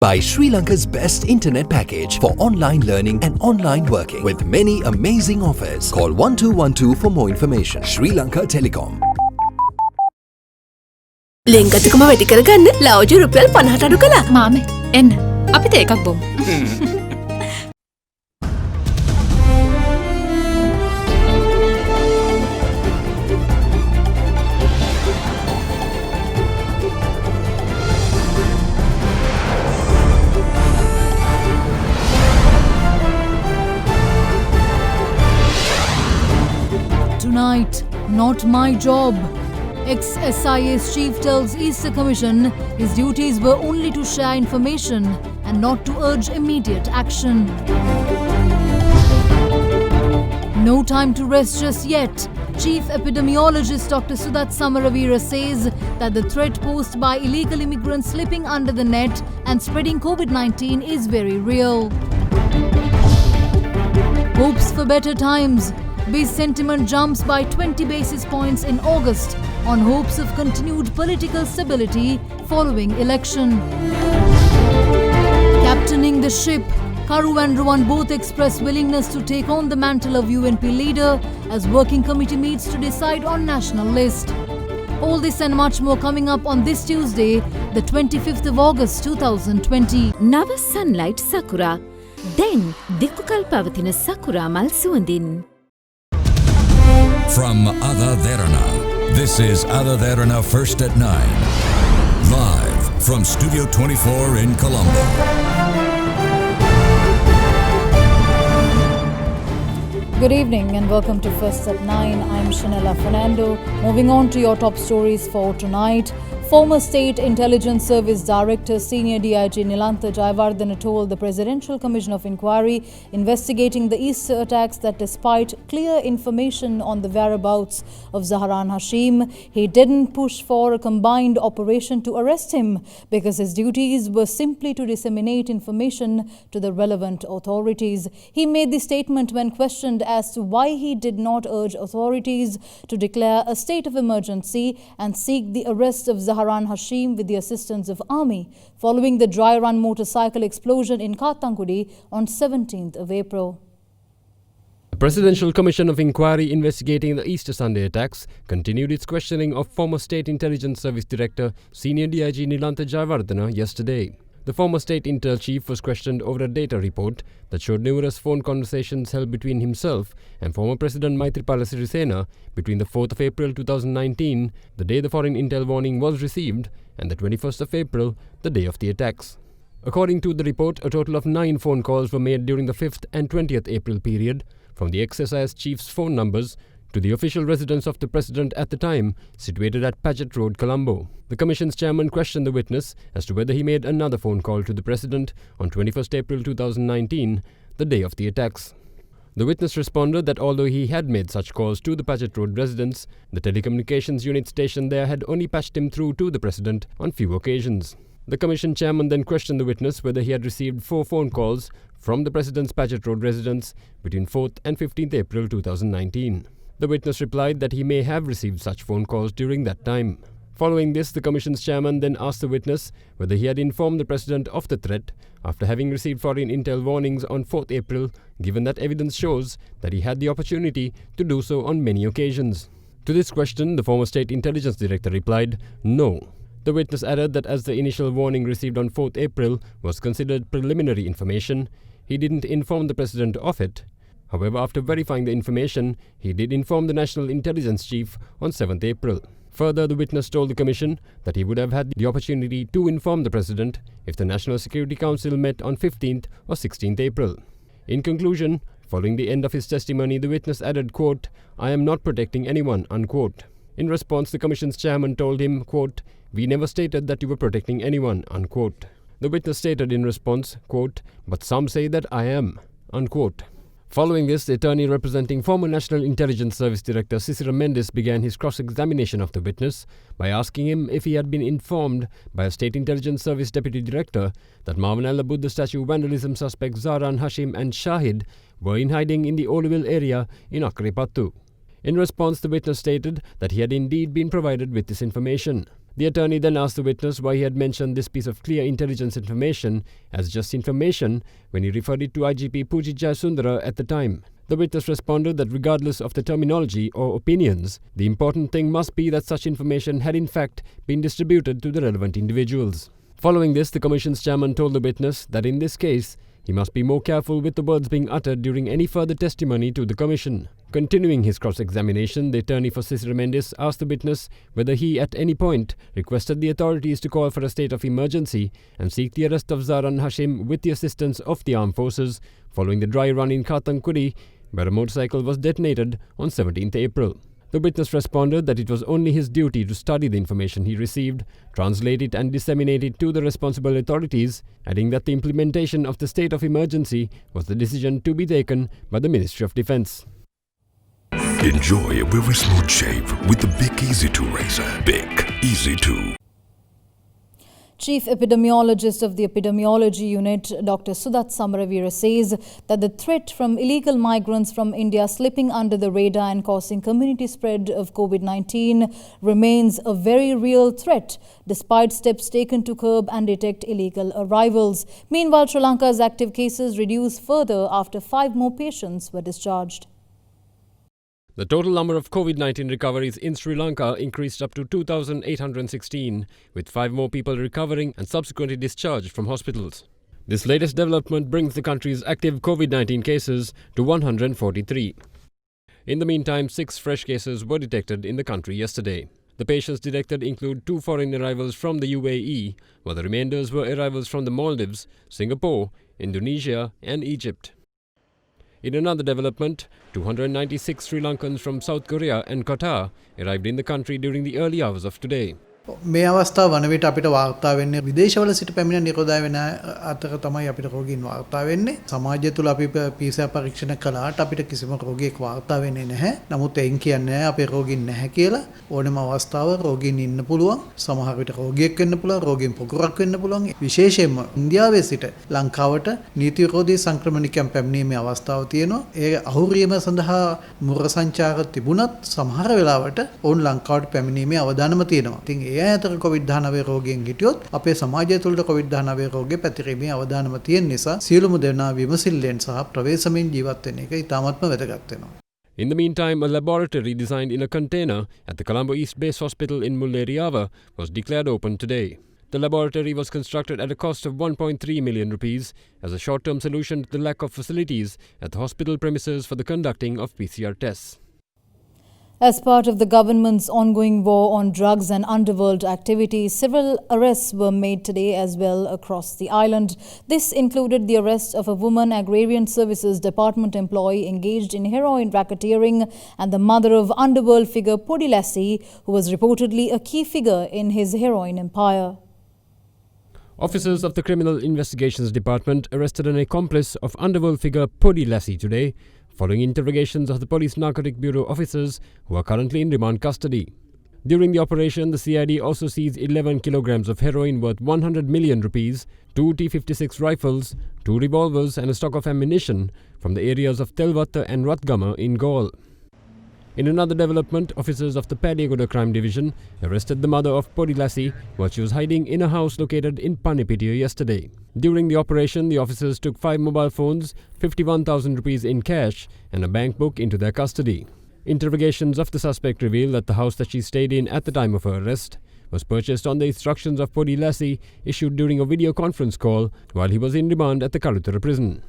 By Sri Lanka's best internet package for online learning and online working with many amazing offers. Call 1212 for more information. Sri Lanka Telecom. ලෙන්ගතුකම වැඩි කරගන්න ලව්ජු රුපියල් 50ට අඩු කළා. මාමේ එන්න අපිට එකක් බොමු. Tonight, not my job. Ex-SIS chief tells Easter Commission his duties were only to share information and not to urge immediate action. No time to rest just yet. Chief epidemiologist Dr. Sudat Samaravira says that the threat posed by illegal immigrants slipping under the net and spreading COVID-19 is very real. Hopes for better times. Base sentiment jumps by 20 basis points in August on hopes of continued political stability following election. Captaining the ship, Karu and Rowan both express willingness to take on the mantle of UNP leader as working committee meets to decide on national list. All this and much more coming up on this Tuesday, the 25th of August 2020. Nava sunlight sakura. Then dikkukal pavathina sakura mal suwandin. From AdaDerana, this is AdaDerana First at 9. Live from Studio 24 in Colombo. Good evening and welcome to First at 9. I'm Shanella Fernando. Moving on to your top stories for tonight. Former State Intelligence Service Director Senior DIG Nilantha Jayawardena told the Presidential Commission of Inquiry investigating the Easter attacks that despite clear information on the whereabouts of Zaharan Hashim, he didn't push for a combined operation to arrest him because his duties were simply to disseminate information to the relevant authorities. He made the statement when questioned as to why he did not urge authorities to declare a state of emergency and seek the arrest of Zaharan Hashim with the assistance of army following the dry run motorcycle explosion in Katangudi on 17th of April. The Presidential Commission of Inquiry investigating the Easter Sunday attacks continued its questioning of former State Intelligence Service Director Senior DIG Nilantha Jayawardena yesterday. The former State Intel Chief was questioned over a data report that showed numerous phone conversations held between himself and former President Maithripala Sirisena between the 4th of April 2019, the day the foreign intel warning was received, and the 21st of April, the day of the attacks. According to the report, a total of 9 phone calls were made during the 5th and 20th April period from the ex-SIS chief's phone numbers to the official residence of the President at the time, situated at Paget Road, Colombo. The Commission's chairman questioned the witness as to whether he made another phone call to the President on 21st April 2019, the day of the attacks. The witness responded that although he had made such calls to the Paget Road residence, the telecommunications unit stationed there had only patched him through to the President on few occasions. The Commission chairman then questioned the witness whether he had received 4 phone calls from the President's Paget Road residence between 4th and 15th April 2019. The witness replied that he may have received such phone calls during that time. Following this, the Commission's chairman then asked the witness whether he had informed the President of the threat after having received foreign intel warnings on 4th April, given that evidence shows that he had the opportunity to do so on many occasions. To this question, the former State Intelligence Director replied, no. The witness added that as the initial warning received on 4th April was considered preliminary information, he didn't inform the President of it. However, after verifying the information, he did inform the National Intelligence Chief on 7th April. Further, the witness told the Commission that he would have had the opportunity to inform the President if the National Security Council met on 15th or 16th April. In conclusion, following the end of his testimony, the witness added, quote, "I am not protecting anyone," unquote. In response, the Commission's chairman told him, quote, "We never stated that you were protecting anyone," unquote. The witness stated in response, quote, "But some say that I am," unquote. Following this, the attorney representing former National Intelligence Service Director Sisira Mendes began his cross-examination of the witness by asking him if he had been informed by a State Intelligence Service Deputy Director that Mavanella Buddha statue vandalism suspects Zaharan Hashim and Shahid were in hiding in the Oliville area in Akrepattu. In response, the witness stated that he had indeed been provided with this information. The attorney then asked the witness why he had mentioned this piece of clear intelligence information as just information when he referred it to IGP Pujit Jayasundara at the time. The witness responded that regardless of the terminology or opinions, the important thing must be that such information had in fact been distributed to the relevant individuals. Following this, the Commission's chairman told the witness that in this case, he must be more careful with the words being uttered during any further testimony to the Commission. Continuing his cross-examination, the attorney for Cicero Mendes asked the witness whether he at any point requested the authorities to call for a state of emergency and seek the arrest of Zaran Hashim with the assistance of the armed forces following the dry run in Kathankudi, where a motorcycle was detonated on 17th April. The witness responded that it was only his duty to study the information he received, translate it and disseminate it to the responsible authorities, adding that the implementation of the state of emergency was the decision to be taken by the Ministry of Defence. Enjoy a very smooth shave with the Bic Easy 2 razor. Bic Easy 2. Chief Epidemiologist of the Epidemiology Unit, Dr. Sudat Samaravira, says that the threat from illegal migrants from India slipping under the radar and causing community spread of COVID-19 remains a very real threat, despite steps taken to curb and detect illegal arrivals. Meanwhile, Sri Lanka's active cases reduced further after 5 more patients were discharged. The total number of COVID-19 recoveries in Sri Lanka increased up to 2,816, with 5 more people recovering and subsequently discharged from hospitals. This latest development brings the country's active COVID-19 cases to 143. In the meantime, 6 fresh cases were detected in the country yesterday. The patients detected include 2 foreign arrivals from the UAE, while the remainders were arrivals from the Maldives, Singapore, Indonesia and Egypt. In another development, 296 Sri Lankans from South Korea and Qatar arrived in the country during the early hours of today. මේ අවස්ථාව වන විට අපිට වාර්තා වෙන්නේ විදේශවල සිට පැමිණ නිරෝධය වෙන අතර තමයි අපිට රෝගීන් වාර්තා වෙන්නේ. සමාජය තුල අපි PCR පරීක්ෂණ කළාට අපිට කිසිම රෝගියෙක් වාර්තා වෙන්නේ නැහැ. නමුත් එයින් කියන්නේ අපේ රෝගීන් නැහැ කියලා. ඕනෑම අවස්ථාවක රෝගීන් ඉන්න පුළුවන්. සමහර විට රෝගියෙක් වෙන්න පුළුවන්, රෝගීන් පොකුරක් වෙන්න පුළුවන්. විශේෂයෙන්ම ඉන්දියාවේ සිට ලංකාවට නීති විරෝධී සංක්‍රමණිකයන් පැමිණීමේ අවස්ථාව තියෙනවා. ඒ අහුරියම සඳහා මුර සංචාර තිබුණත් සමහර වෙලාවට ඔවුන් ලංකාවට පැමිණීමේ අවදානම තියෙනවා. ඉතින් ඒ අතර COVID-19 රෝගීන් හිටියොත් අපේ සමාජය තුළට COVID-19 රෝගය පැතිරීමේ අවදානම තියෙන නිසා සියලුම දෙනා විමසිල්ලෙන් සහ ප්‍රවේශමෙන් ජීවත් වෙන එක ඉතාමත්ම වැදගත් වෙනවා. In the meantime, a laboratory designed in a container at the Colombo East Base Hospital in Mullairiyawa was declared open today. The laboratory was constructed at a cost of 1.3 million rupees as a short-term solution to the lack of facilities at the hospital premises for the conducting of PCR tests. As part of the government's ongoing war on drugs and underworld activities, several arrests were made today as well across the island. This included the arrest of a woman Agrarian Services Department employee engaged in heroin racketeering and the mother of underworld figure Podi Lassie, who was reportedly a key figure in his heroin empire. Officers of the Criminal Investigations Department arrested an accomplice of underworld figure Podi Lassie today, following interrogations of the Police Narcotic Bureau officers who are currently in remand custody. During the operation, the CID also seized 11 kilograms of heroin worth 100 million rupees, 2 T-56 rifles, 2 revolvers and a stock of ammunition from the areas of Telvatta and Ratgama in Gaul. In another development, officers of the Padiagoda Crime Division arrested the mother of Podi Lassie while she was hiding in a house located in Panipitiya yesterday. During the operation, the officers took 5 mobile phones, 51,000 rupees in cash and a bank book into their custody. Interrogations of the suspect revealed that the house that she stayed in at the time of her arrest was purchased on the instructions of Podi Lassie issued during a video conference call while he was in remand at the Karuthara prison.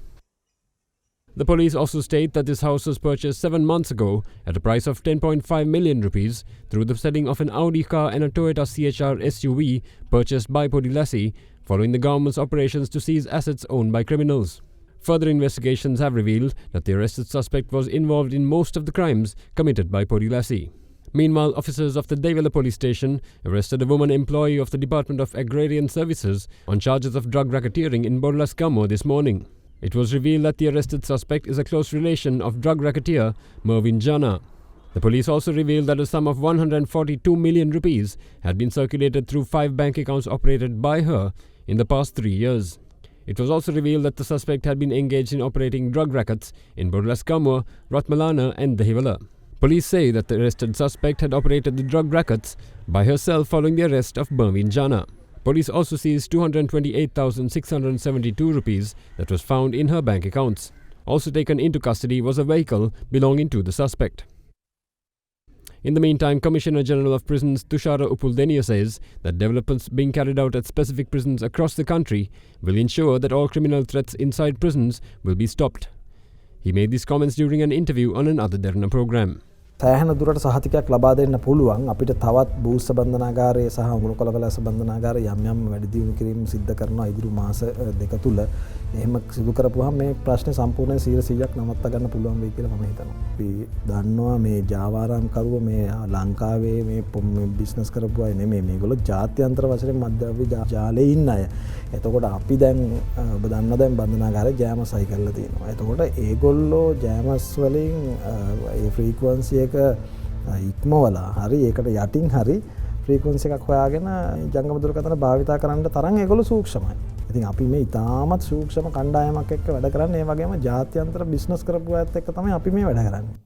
The police also state that this house was purchased 7 months ago at a price of 10.5 million rupees through the selling of an Audi car and a Toyota CHR SUV purchased by Podi Lassie following the government's operations to seize assets owned by criminals. Further investigations have revealed that the arrested suspect was involved in most of the crimes committed by Podi Lassie. Meanwhile, officers of the Devila police station arrested a woman employee of the Department of Agrarian Services on charges of drug racketeering in Borlaskamo this morning. It was revealed that the arrested suspect is a close relation of drug racketeer Mervyn Jana. The police also revealed that a sum of 142 million rupees had been circulated through 5 bank accounts operated by her in the past 3 years. It was also revealed that the suspect had been engaged in operating drug rackets in Borlaskamo, Ratmalana and Dehiwala. Police say that the arrested suspect had operated the drug rackets by herself following the arrest of Berwin Jana. Police also seized 228,672 rupees that was found in her bank accounts. Also taken into custody was a vehicle belonging to the suspect. In the meantime, Commissioner General of Prisons Tushara Upuldeniya says that developments being carried out at specific prisons across the country will ensure that all criminal threats inside prisons will be stopped. He made these comments during an interview on an AdaDerana program. සෑහෙන දුරට සහතිකයක් ලබා දෙන්න පුළුවන් අපිට තවත් බූස්ස බන්ධනාගාරය සහ උණු කොළකලස බන්ධනාගාරය යම් යම් වැඩි දියුණු කිරීම සිද්ධ කරනවා ඉදිරි මාස දෙක තුල එහෙම සිදු කරපුවාම මේ ප්‍රශ්නේ සම්පූර්ණයෙන් 100%ක් නවත්ත ගන්න පුළුවන් වෙයි කියලා මම හිතනවා. අපි දන්නවා මේ ජාවාරම් කරුව මේ ලංකාවේ මේ බිස්නස් කරපු අය නෙමෙයි මේගොල්ලෝ ජාත්‍යන්තර වශයෙන් මධ්‍යවර්ති ජාලේ ඉන්න අය. එතකොට අපි දැන් ඔබ දන්නවා දැන් බන්ධනාගාරේ ජෑමස් අයි කරලා තියෙනවා. එතකොට ඒගොල්ලෝ ජෑමස් වලින් ඒ ෆ්‍රීකවන්සි ඉක්මවලා හරි ඒකට යටින් හරි ෆ්‍රීකවන්සි එකක් හොයාගෙන ජංගම දුරකථන භාවිතා කරන්න තරම් ඒගොල්ලෝ සූක්ෂමයි. ඉතින් අපි මේ ඉතාමත් සූක්ෂම කණ්ඩායමක් එක්ක වැඩ කරන්නේ ඒ වගේම ජාත්‍යන්තර බිස්නස් කරපු අයත් එක්ක තමයි අපි මේ වැඩ කරන්නේ.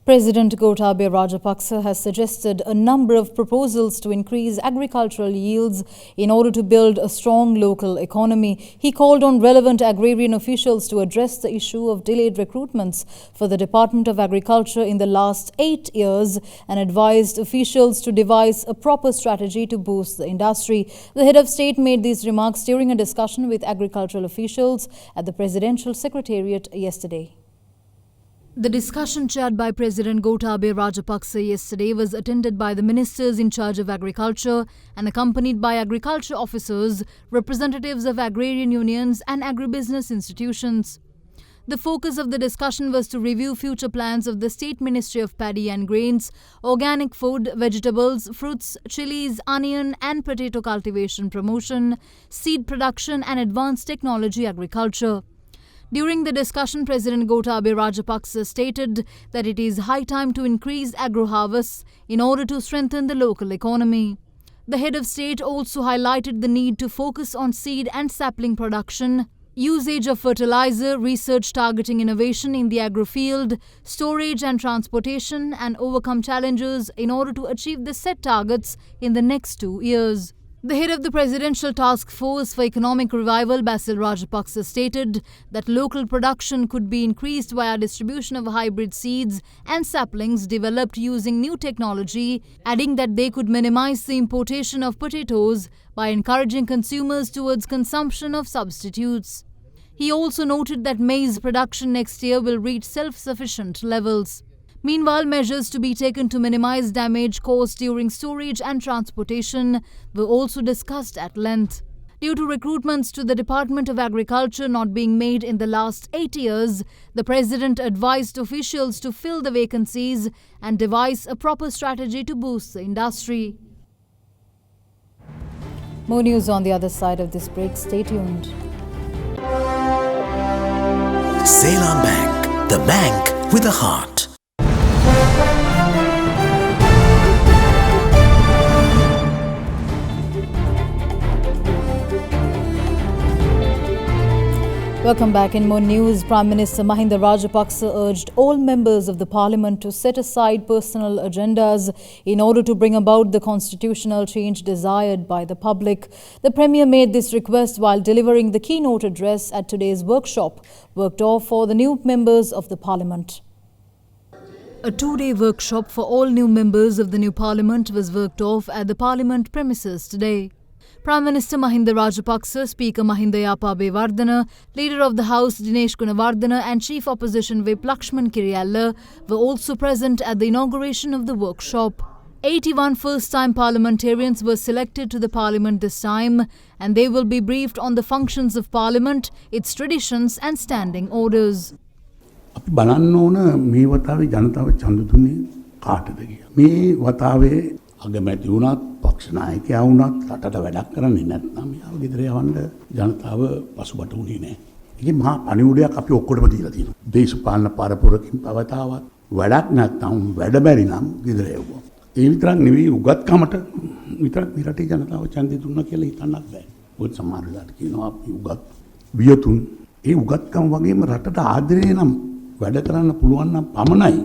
President Gotabaya Rajapaksa has suggested a number of proposals to increase agricultural yields in order to build a strong local economy. He called on relevant agrarian officials to address the issue of delayed recruitments for the Department of Agriculture in the last 8 years and advised officials to devise a proper strategy to boost the industry. The head of state made these remarks during a discussion with agricultural officials at the Presidential Secretariat yesterday. The discussion chaired by President Gotabaya Rajapaksa yesterday was attended by the ministers in charge of agriculture and accompanied by agriculture officers, representatives of agrarian unions and agribusiness institutions. The focus of the discussion was to review future plans of the State Ministry of Paddy and Grains, organic food, vegetables, fruits, chilies, onion and potato cultivation promotion, seed production and advanced technology agriculture. During the discussion, President Gotabaya Rajapaksa stated that it is high time to increase agro-harvests in order to strengthen the local economy. The head of state also highlighted the need to focus on seed and sapling production, usage of fertilizer, research targeting innovation in the agro-field, storage and transportation, and overcome challenges in order to achieve the set targets in the next 2 years. The head of the Presidential Task Force for Economic Revival, Basil Rajapaksa, stated that local production could be increased via distribution of hybrid seeds and saplings developed using new technology, adding that they could minimize the importation of potatoes by encouraging consumers towards consumption of substitutes. He also noted that maize production next year will reach self-sufficient levels. Meanwhile, measures to be taken to minimize damage caused during storage and transportation were also discussed at length. Due to recruitments to the Department of Agriculture not being made in the last 8 years, the President advised officials to fill the vacancies and devise a proper strategy to boost the industry. More news on the other side of this break. Stay tuned. Ceylon Bank, the bank with a heart. Welcome back. In more news, Prime Minister Mahinda Rajapaksa urged all members of the parliament to set aside personal agendas in order to bring about the constitutional change desired by the public. The Premier made this request while delivering the keynote address at today's workshop, worked off for the new members of the parliament. A 2-day workshop for all new members of the new parliament was worked off at the parliament premises today. Prime Minister Mahinda Rajapaksa, Speaker Mahinda Yapabewardena, Leader of the House Dinesh Gunawardena and Chief Opposition Whip Lakshman Kiriyalla were also present at the inauguration of the workshop. 81 first-time parliamentarians were selected to the parliament this time, and they will be briefed on the functions of parliament, its traditions and standing orders. අපි බලන්න ඕන මේ වතාවේ ජනතාව ඡන්ද දුන්නේ කාටද කියලා. මේ වතාවේ අගමැති වුණත් පක්ෂ නායකයා වුණත් රටට වැඩක් කරන්නේ නැත්නම් යාව ගෙදර යවන්න ජනතාව පසුබට උනේ නැහැ. ඉතින් මහා පණිවුඩයක් අපි ඔක්කොටම දීලා තියෙනවා. දේශපාලන පරපුරකින් පවතාවත් වැඩක් නැත්නම් වැඩ බැරි නම් ගෙදර යවුවා. ඒ විතරක් නෙවෙයි උගත්කමට විතරක් මේ රටේ ජනතාව ඡන්දය දුන්නා කියලා හිතන්නත් බෑ. ඔය සමහර වෙලාවට කියනවා අපි උගත් වියතුන් ඒ උගත්කම වගේම රටට ආදරේ නම් වැඩ කරන්න පුළුවන් නම් පමණයි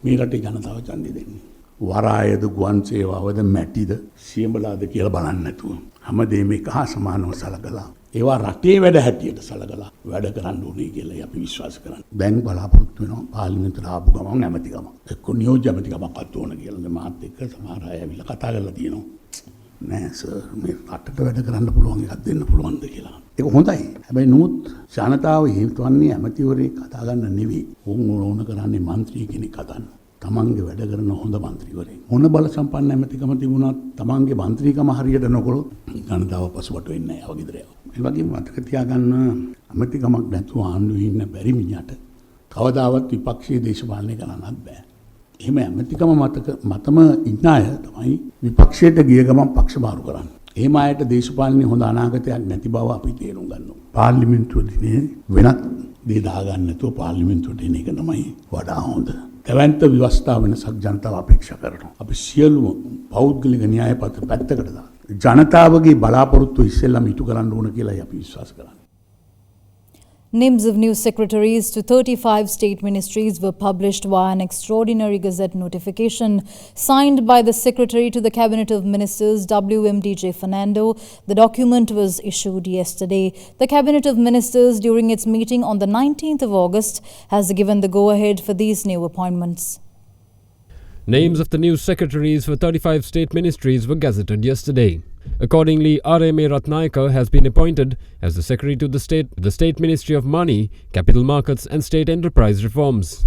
මේ රටේ ජනතාව ඡන්දය දෙන්නේ. වරායද ගුවන් සේවාවද මැටිද සියඹලාද කියලා බලන්නේ නැතුව හැමදේම එක හා සමානව සලකලා ඒවා රටේ වැඩ හැටියට සලකලා වැඩ කරන්න ඕනේ කියලා අපි විශ්වාස කරන්නේ. දැන් බලාපොරොත්තු වෙනවා පාර්ලිමේන්තුවට ආපු ගමන් ඇමතිකම. එක්ක නියෝජ්‍ය ඇමතිකමක්වත් ඕන කියලා මාත් එක්ක සමහර අය ඇවිල්ලා කතා කරලා තියෙනවා. නෑ සර් මේ රටට වැඩ කරන්න පුළුවන් එකක් දෙන්න පුළුවන්ද කියලා. ඒක හොඳයි. හැබැයි නමුත් ජනතාව හේතුවන්නේ ඇමතිවරයෙක් කතා ගන්න නෙවෙයි. ඕන කරන්නේ മന്ത്രി කෙනෙක් හදන්න. තමන්ගේ වැඩ කරන හොඳ മന്ത്രിවරයෙක්. මොන බල සම්පන්න ඇමතිකම තිබුණත් තමන්ගේ മന്ത്രിකම හරියට නොකළොත් ජනතාව පසුබට වෙන්නේ නැහැ වගේ දරයක්. ඒ වගේම මතක තියාගන්න ඇමතිකමක් නැතුව ආණ්ඩුවේ ඉන්න බැරි මිනිහට කවදාවත් විපක්ෂීය දේශපාලනය කරන්නත් බෑ. එහෙම ඇමතිකම මතම ඉන්න අය තමයි විපක්ෂයට ගිය ගමන් පක්ෂ මාරු කරන්නේ. එහෙම අයට දේශපාලනයේ හොඳ අනාගතයක් නැති බව අපි තේරුම් ගන්න ඕනේ. පාර්ලිමේන්තුවේදී වෙනත් දේ දාගන්න නැතුව පාර්ලිමේන්තුවට එන එක තමයි වඩා හොඳ. දැවැන්ත ව්‍යවස්ථා වෙනසක් ජනතාව අපේක්ෂා කරනවා. අපි සියලුම පෞද්ගලික න්‍යාය පත්‍ර පැත්තකට දාලා ජනතාවගේ බලාපොරොත්තු ඉස්සෙල්ලාම ඉටු කරන්න ඕන කියලා අපි විශ්වාස කරනවා. Names of new secretaries to 35 state ministries were published via an extraordinary gazette notification signed by the Secretary to the Cabinet of Ministers WMDJ Fernando. The document was issued yesterday. The Cabinet of Ministers during its meeting on the 19th of August has given the go-ahead for these new appointments. Names of the new secretaries for 35 state ministries were gazetted yesterday. Accordingly, R.M.A. Ratnayaka has been appointed as the Secretary to the State Ministry of Money, Capital Markets and State Enterprise Reforms.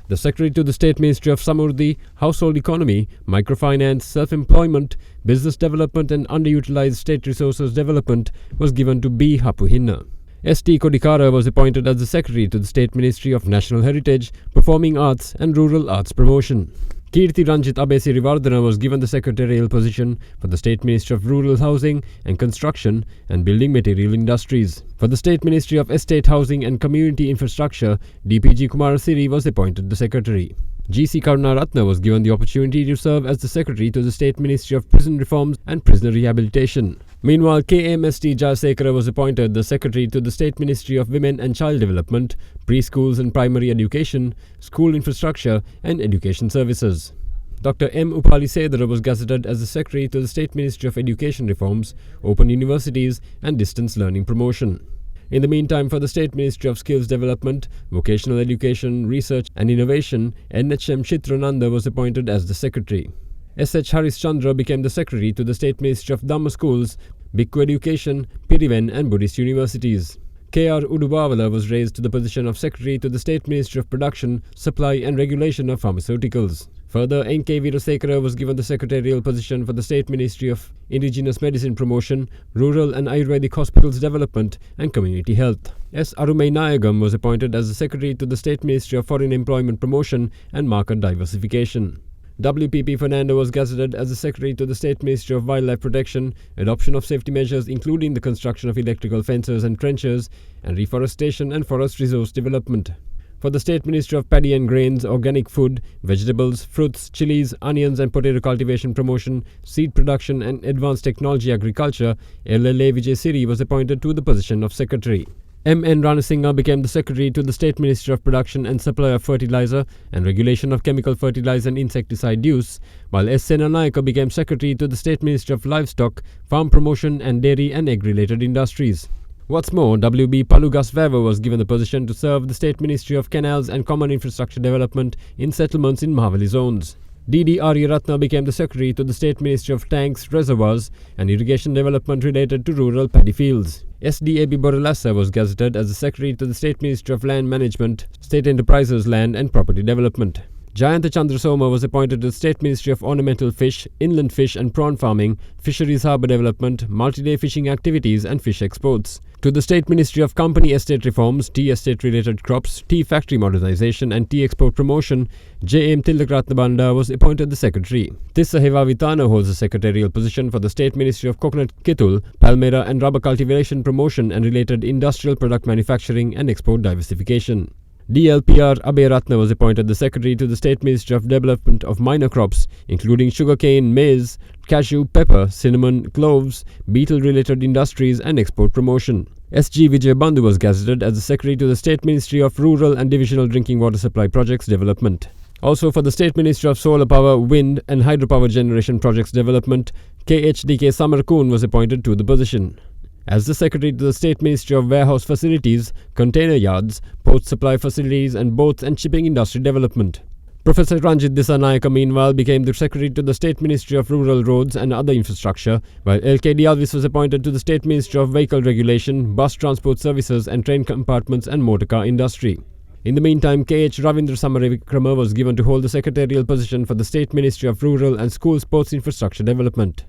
The Secretary to the State Ministry of Samurdhi, Household Economy, Microfinance, Self-Employment, Business Development and Underutilized State Resources Development was given to B. Hapuhinna. S.T. Kodikara was appointed as the Secretary to the State Ministry of National Heritage, Performing Arts and Rural Arts Promotion. Kirti Ranjit Abesirivardhana was given the secretarial position for the State Ministry of Rural Housing and Construction and Building Material Industries. For the State Ministry of Estate Housing and Community Infrastructure, DPG Kumarasiri was appointed the Secretary. G.C. Karunaratne was given the opportunity to serve as the Secretary to the State Ministry of Prison Reforms and Prisoner Rehabilitation. Meanwhile, KMST Jayasekara was appointed the Secretary to the State Ministry of Women and Child Development, Preschools and Primary Education, School Infrastructure and Education Services. Dr. M. Upali Sedara was gazetted as the Secretary to the State Ministry of Education Reforms, Open Universities and Distance Learning Promotion. In the meantime, for the State Ministry of Skills Development, Vocational Education, Research and Innovation, NHM Chitrananda was appointed as the Secretary. S.H. Haris Chandra became the Secretary to the State Ministry of Dhamma Schools, Bhikkhu Education, Piriven and Buddhist Universities. K.R. Udubavala was raised to the position of Secretary to the State Ministry of Production, Supply and Regulation of Pharmaceuticals. Further, N.K. Veerasekara was given the secretarial position for the State Ministry of Indigenous Medicine Promotion, Rural and Ayurvedic Hospitals Development and Community Health. S. Arumai Nayagam was appointed as the Secretary to the State Ministry of Foreign Employment Promotion and Market Diversification. WPP Fernando was gazetted as the Secretary to the State Ministry of Wildlife Protection, Adoption of Safety Measures including the construction of electrical fences and trenches, and Reforestation and Forest Resource Development. For the State Ministry of Paddy and Grains, Organic Food, Vegetables, Fruits, Chilies, Onions and Potato Cultivation Promotion, Seed Production and Advanced Technology Agriculture, LLA Vijay Siri was appointed to the position of Secretary. M.N. Ranasinghe became the Secretary to the State Ministry of Production and Supply of Fertilizer and Regulation of Chemical Fertilizer and Insecticide Use, while S. Senanayaka became Secretary to the State Ministry of Livestock, Farm Promotion and Dairy and Egg-related Industries. What's more, W.B. Palugas Veva was given the position to serve the State Ministry of Canals and Common Infrastructure Development in settlements in Mahavali zones. D.D. Aryaratna became the Secretary to the State Ministry of Tanks, Reservoirs and Irrigation Development related to rural paddy fields. S.D.A.B. Borrelassa was gazetted as the Secretary to the State Ministry of Land Management, State Enterprises Land and Property Development. Jayanta Chandrasoma was appointed to the State Ministry of Ornamental Fish, Inland Fish and Prawn Farming, Fisheries Harbour Development, Multi-Day Fishing Activities and Fish Exports. To the State Ministry of Company Estate Reforms, Tea Estate-related Crops, Tea Factory Modernisation and Tea Export Promotion, J.M. Tilakratnabanda was appointed the Secretary. Tissa Hevavitana holds the secretarial position for the State Ministry of Coconut Kitul, Palmyra and Rubber Cultivation Promotion and related industrial product manufacturing and export diversification. DLPR AdaDerana was appointed the Secretary to the State Ministry of Development of Minor Crops, including sugarcane, maize, cashew, pepper, cinnamon, cloves, beetle-related industries and export promotion. S.G. Vijay Bandhu was gazetted as the Secretary to the State Ministry of Rural and Divisional Drinking Water Supply Projects Development. Also for the State Ministry of Solar Power, Wind and Hydropower Generation Projects Development, KHDK Samarkoon was appointed to the position. As the Secretary to the State Ministry of Warehouse Facilities, Container Yards, Port Supply Facilities and Boats and Shipping Industry Development. Professor Ranjit Dissanayaka meanwhile became the Secretary to the State Ministry of Rural Roads and Other Infrastructure, while LKD Alvis was appointed to the State Ministry of Vehicle Regulation, Bus Transport Services and Train Compartments and Motorcar Industry. In the meantime, KH Ravindra Samaravikrama was given to hold the secretarial position for the State Ministry of Rural and School Sports Infrastructure Development.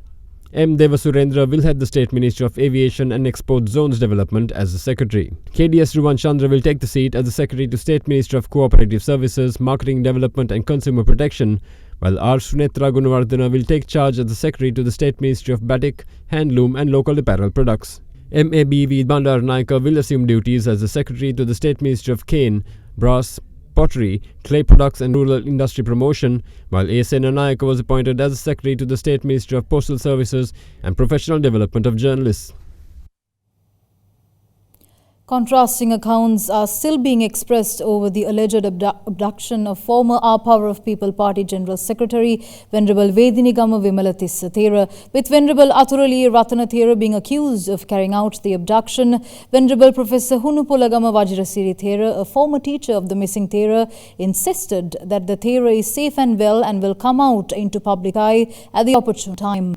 M. Devasurendra will head the State Ministry of Aviation and Export Zones Development as the Secretary. KDS Ruvan Chandra will take the seat as the Secretary to State Ministry of Cooperative Services, Marketing Development and Consumer Protection, while R. Sunetra Gunawardena will take charge as the Secretary to the State Ministry of Batik, Handloom and Local Apparel Products. MABV Bandar Naika will assume duties as the Secretary to the State Ministry of Cane, Brass, Pottery, Clay Products and Rural Industry Promotion, while A. Sena Naika was appointed as the Secretary to the State Ministry of Postal Services and Professional Development of Journalists. Contrasting accounts are still being expressed over the alleged abduction of former Our Power of People Party General Secretary Venerable Vedinigama Vimalatissa Thera, with Venerable Athurali Ratana Thera being accused of carrying out the abduction. Venerable Professor Hunupolagama Vajrasiri Thera, a former teacher of the missing Thera, insisted that the Thera is safe and well and will come out into public eye at the opportune time.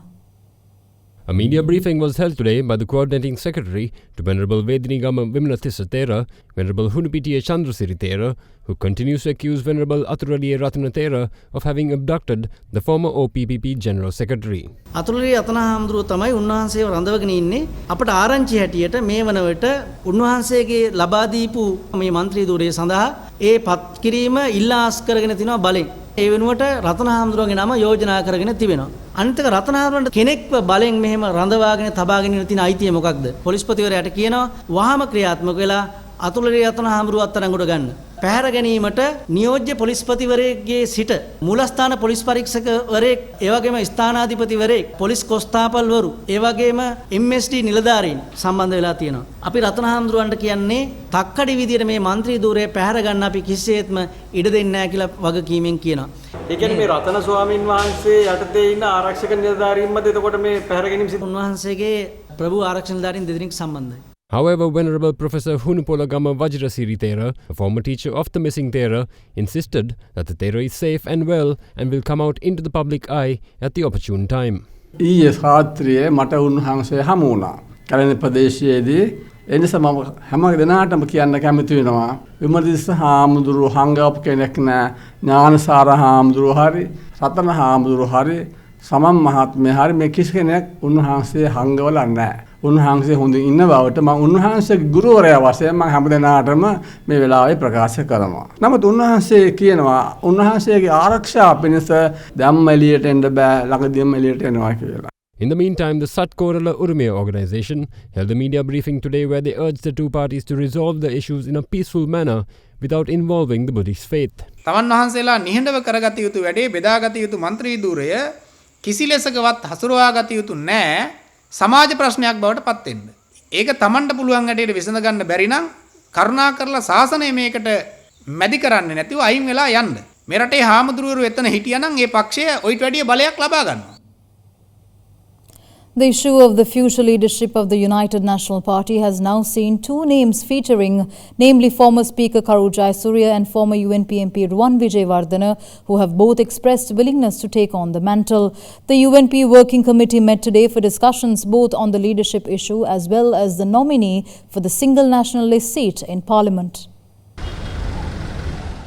A media briefing was held today by the Coordinating Secretary to Venerable Vedinigama Vimalatissa Thera, Venerable Hunupitiya Chandrasiri Thera, who continues to accuse Venerable Athuraliya Ratana Thera of having abducted the former OPPP General Secretary. Athuraliya Ratana Hamduru තමයි උන්වහන්සේව රඳවගෙන ඉන්නේ. අපට ආරංචි හැටියට මේ වන විට උන්වහන්සේගේ ලබා දීපු මේ മന്ത്രി ධූරය සඳහා ඒ පත් කිරීම ඉල්ලා ආස් කරගෙන තිනවා බලෙන්. ඒ වෙනුවට රතන හාමුදුරුවන්ගේ නම යෝජනා කරගෙන තිබෙනවා. අනිත් එක රතන හාමුදුරුවන්ට කෙනෙක්ව බලෙන් මෙහෙම රඳවාගෙන තබාගෙන ඉන්න තියෙන අයිතිය මොකක්ද? පොලිස්පතිවරයාට කියනවා වහාම ක්‍රියාත්මක වෙලා අතුලේ රතන හාමුදුරුව අත්අඩංගුවට ගන්න. පැහැර ගැනීමට නියෝජ්‍ය පොලිස්පතිවරයෙක්ගේ සිට මූලස්ථාන පොලිස් පරීක්ෂකවරයෙක්, ඒ වගේම ස්ථානාධිපතිවරයෙක්, පොලිස් කොස්තාපල්වරු, ඒ වගේම MSD නිලධාරීන් සම්බන්ධ වෙලා තියෙනවා. අපි රතන හාමුදුරුවන්ට කියන්නේ තක්කඩි විදියට මේ മന്ത്രി ධූරය පැහැර ගන්න අපි කිසිසේත්ම ඉඩ දෙන්නේ නැහැ කියලා වගකීමෙන් කියනවා. ඒ කියන්නේ මේ රතන ස්වාමීන් වහන්සේ යටතේ ඉන්න ආරක්ෂක නිලධාරීන්මද එතකොට මේ පැහැර ගැනීම සිදු උන්වහන්සේගේ ප්‍රභු ආරක්ෂක නිලධාරීන් දෙදෙනෙක් සම්බන්ධයි. However, Venerable Professor Hunupolagama Vajrasiri Thera, a former teacher of the missing Thera, insisted that the Thera is safe and well and will come out into the public eye at the opportune time. ඊයේ රාත්‍රියේ මට උන්වහන්සේ හමු වුණා. කලින් ප්‍රදේශයේදී එනිසා මම හැම දිනකටම කියන්න කැමති වෙනවා විමර්ශිත හාමුදුරුවෝ හංගපු කෙනෙක් නෑ. ඥානසාර හාමුදුරුවෝ හරි රතන හාමුදුරුවෝ හරි සමන් මහත්මයා හරි මේ කිසි කෙනෙක් උන්වහන්සේ හංගවල නැහැ. උන්වහන්සේ හොඳින් ඉන්න බවට මම උන්වහන්සේගේ ගුරුවරයා වශයෙන් මම හැමදෙනාටම මේ වෙලාවේ ප්‍රකාශ කරනවා. නමුත් උන්වහන්සේ කියනවා උන්වහන්සේගේ ආරක්ෂාව පිණිස ධම්ම එළියට එන්න බෑ, ළඟදීම එළියට එනවා කියලා. In the meantime, the Satkorala Urumia organization held a media briefing today where they urged the two parties to resolve the issues in a peaceful manner without involving the Buddhist faith. තමන් වහන්සේලා නිහඬව කරගත යුතු වැඩේ බෙදාගත යුතු മന്ത്രി ධූරය කිසි ලෙසකවත් හසුරවාගත යුතු නැහැ. සමාජ ප්‍රශ්නයක් බවට පත් වෙන්න. ඒක තමන්ට පුළුවන් හැටියට විසඳ ගන්න බැරි නම් කරුණා කරලා ශාසනය මේකට මැදි කරන්නේ නැතිව අයින් වෙලා යන්න. මේ රටේ හාමුදුරුවෝ එතන හිටියනම් ඒ පක්ෂය ඔයිට වැඩිය බලයක් ලබා ගන්නවා. The issue of the future leadership of the United National Party has now seen two names featuring, namely former Speaker Karu Jayasuriya and former UNP MP Ruwan Vijayawardena, who have both expressed willingness to take on the mantle. The UNP Working Committee met today for discussions both on the leadership issue as well as the nominee for the single national list seat in Parliament.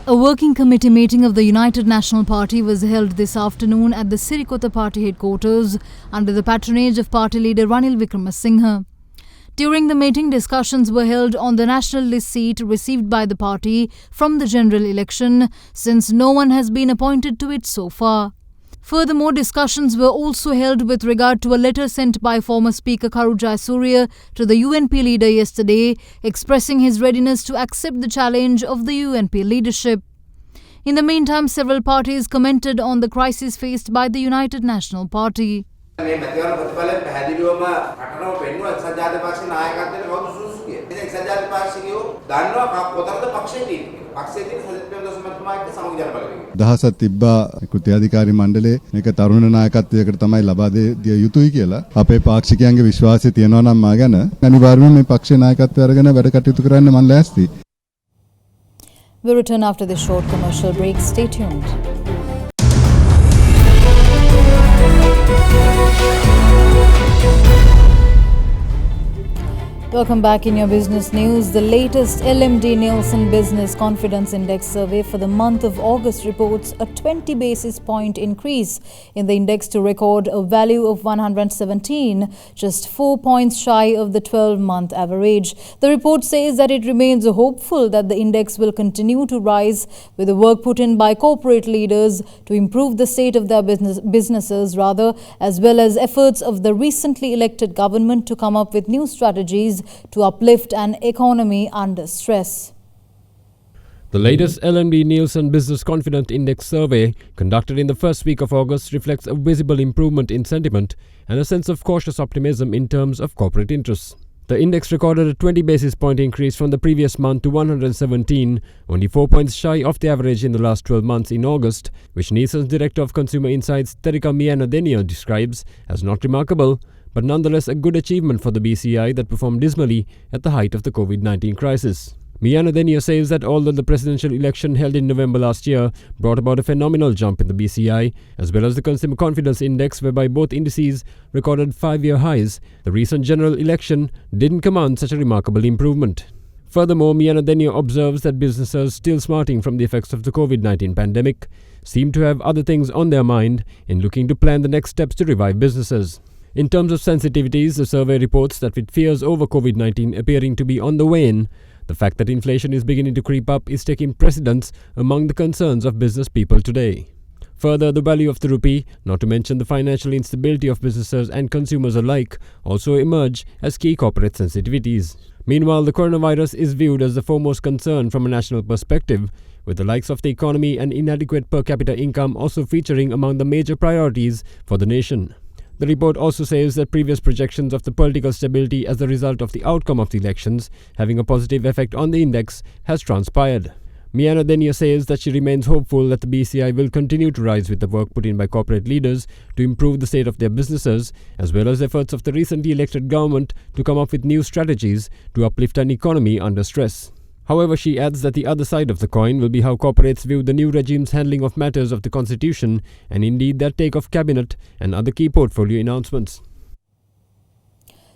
A working committee meeting of the United National Party was held this afternoon at the Sirikota party headquarters under the patronage of party leader Ranil Wickramasinghe. During the meeting, discussions were held on the national list seat received by the party from the general election, since no one has been appointed to it so far. Furthermore, discussions were also held with regard to a letter sent by former Speaker Karu Jayasuriya to the UNP leader yesterday, expressing his readiness to accept the challenge of the UNP leadership. In the meantime, several parties commented on the crisis faced by the United National Party. දහසක් තිබ්බා කෘත්‍යාධිකාරී මණ්ඩලයේ මේක තරුණ නායකත්වයකට තමයි ලබා දිය යුතුයි කියලා අපේ පාක්ෂිකයන්ගේ විශ්වාසය තියෙනවා නම් මා ගැන අනිවාර්යයෙන්ම මේ පක්ෂේ නායකත්වය අරගෙන වැඩ කටයුතු කරන්න මම ලෑස්ති. We'll return after this short commercial break. Stay tuned. Welcome back in your business news. The latest LMD Nielsen Business Confidence Index survey for the month of August reports a 20 basis point increase in the index to record a value of 117, just 4 points shy of the 12-month average. The report says that it remains hopeful that the index will continue to rise with the work put in by corporate leaders to improve the state of their businesses as well as efforts of the recently elected government to come up with new strategies to uplift an economy under stress. The latest LMD Nielsen Business Confidence Index survey conducted in the first week of August reflects a visible improvement in sentiment and a sense of cautious optimism in terms of corporate interests. The index recorded a 20 basis point increase from the previous month to 117, only 4 points shy of the average in the last 12 months in August, which Nielsen's Director of Consumer Insights, AdaDerana, describes as not remarkable, but nonetheless a good achievement for the BCI that performed dismally at the height of the COVID-19 crisis. AdaDerana says that although the presidential election held in November last year brought about a phenomenal jump in the BCI, as well as the Consumer Confidence Index whereby both indices recorded 5-year highs, the recent general election didn't command such a remarkable improvement. Furthermore, AdaDerana observes that businesses still smarting from the effects of the COVID-19 pandemic seem to have other things on their mind in looking to plan the next steps to revive businesses. In terms of sensitivities, the survey reports that with fears over COVID-19 appearing to be on the wane, the fact that inflation is beginning to creep up is taking precedence among the concerns of business people today. Further, the value of the rupee, not to mention the financial instability of businesses and consumers alike, also emerge as key corporate sensitivities. Meanwhile, the coronavirus is viewed as the foremost concern from a national perspective, with the likes of the economy and inadequate per capita income also featuring among the major priorities for the nation. The report also says that previous projections of the political stability as a result of the outcome of the elections having a positive effect on the index has transpired. AdaDerana says that she remains hopeful that the BCI will continue to rise with the work put in by corporate leaders to improve the state of their businesses, as well as efforts of the recently elected government to come up with new strategies to uplift an economy under stress. However, she adds that the other side of the coin will be how corporates view the new regime's handling of matters of the constitution and indeed their take of cabinet and other key portfolio announcements.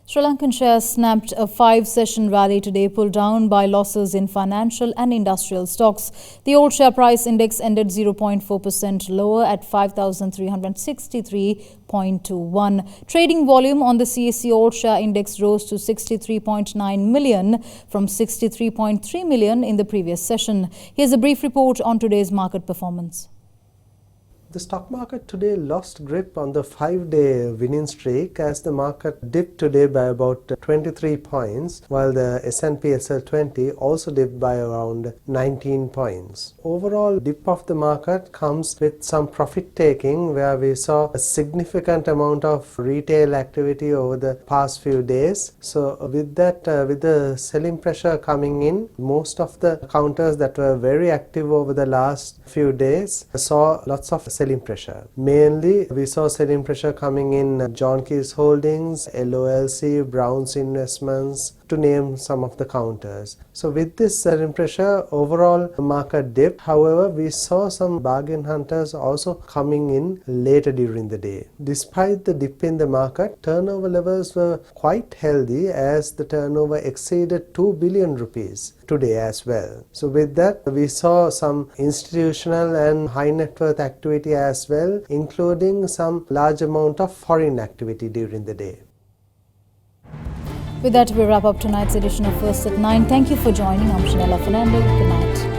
Sri Lankan shares snapped a 5-session rally today, pulled down by losses in financial and industrial stocks. The old share price index ended 0.4% lower at 5,363.21. Trading volume on the CSE old share index rose to 63.9 million from 63.3 million in the previous session. Here's a brief report on today's market performance. The stock market today lost grip on the 5-day winning streak as the market dipped today by about 23 points, while the S&P SL20 also dipped by around 19 points. Overall dip of the market comes with some profit taking, where we saw a significant amount of retail activity over the past few days. So with that, with the selling pressure coming in, most of the counters that were very active over the last few days saw lots of selling pressure. Mainly, we saw selling pressure coming in John Keys Holdings, LOLC, Browns Investments, to name some of the counters. So with this selling pressure, overall market dipped. However, we saw some bargain hunters also coming in later during the day. Despite the dip in the market, turnover levels were quite healthy as the turnover exceeded 2 billion rupees today as well. So with that, we saw some institutional and high net worth activity as well, including some large amount of foreign activity during the day. With that, we wrap up tonight's edition of First at 9. Thank you for joining. I'm Shanella Fernando. Good night.